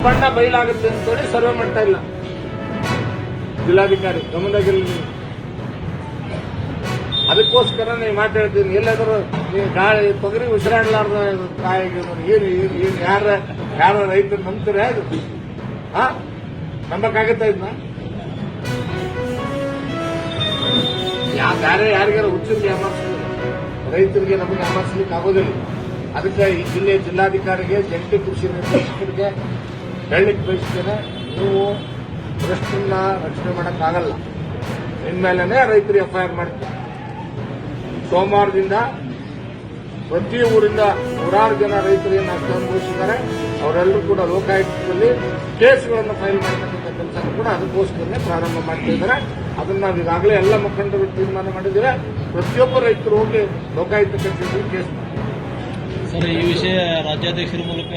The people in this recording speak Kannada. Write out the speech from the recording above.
ಬಣ್ಣ ಬಯಲಾಗುತ್ತೆ ಅಂತೇಳಿ ಸರ್ವೆ ಮಾಡ್ತಾ ಇಲ್ಲ ಜಿಲ್ಲಾಧಿಕಾರಿ ಗಮನದಲ್ಲಿ. ಅದಕ್ಕೋಸ್ಕರ ನೀವು ಮಾತಾಡ್ತೀನಿ, ಎಲ್ಲಾದರೂ ನೀವು ಗಾಳಿ ತೊಗರಿ ಉಸಿರಾಡಲಾರ್ದ ಕಾಯಿಗೆ ಏನು ಯಾರ ರೈತರು ನಂಬ್ತಾರೆ ಅದು ನಂಬಕ್ಕಾಗತ್ತಾ ಇದನ್ನ? ಬೇರೆ ಯಾರಿಗಾರ ಹುಚ್ಚರಿಗೆ ಯಾಮಾರಿಸಲಿಲ್ಲ, ರೈತರಿಗೆ ನಮಗೆ ಯಾಮಾರಿಸಲಿಕ್ಕೆ ಆಗೋದಿಲ್ಲ. ಅದಕ್ಕೆ ಈ ಜಿಲ್ಲೆಯ ಜಿಲ್ಲಾಧಿಕಾರಿಗೆ, ಜಂಟಿ ಕೃಷಿ ನಿರ್ದೇಶಕರಿಗೆ ಹೇಳಲಿಕ್ಕೆ ಬಯಸ್ತೇನೆ, ನೀವು ಭ್ರಷ್ಟರನ್ನ ರಕ್ಷಣೆ ಮಾಡೋಕ್ಕಾಗಲ್ಲ. ಇನ್ಮೇಲೆ ರೈತರಿಗೆ ಎಫ್ಐಆರ್ ಮಾಡ್ತೀವಿ. ಸೋಮವಾರದಿಂದ ಪ್ರತಿ ಊರಿಂದ ನೂರಾರು ಜನ ರೈತರು ಏನು ನಷ್ಟ ಅನುಭವಿಸಿದ್ದಾರೆ ಅವರೆಲ್ಲರೂ ಕೂಡ ಲೋಕಾಯುಕ್ತದಲ್ಲಿ ಕೇಸ್ಗಳನ್ನು ಫೈಲ್ ಮಾಡತಕ್ಕಂಥ ಕೆಲಸ ಕೂಡ ಅದಕ್ಕೋಸ್ಕರನೇ ಪ್ರಾರಂಭ ಮಾಡ್ತಾ ಇದ್ದಾರೆ. ಅದನ್ನು ನಾವು ಈಗಾಗಲೇ ಎಲ್ಲ ಮುಖಂಡರು ತೀರ್ಮಾನ ಮಾಡಿದ್ದೇವೆ. ಪ್ರತಿಯೊಬ್ಬ ರೈತರು ಹೋಗಿ ಲೋಕಾಯುಕ್ತ ಕಚೇರಿಯಲ್ಲಿ ಕೇಸ್ ಮಾಡ್ತಾರೆ. ಸರ್, ಈ ವಿಷಯ ರಾಜ್ಯಾಧ್ಯಕ್ಷರ ಮೂಲಕ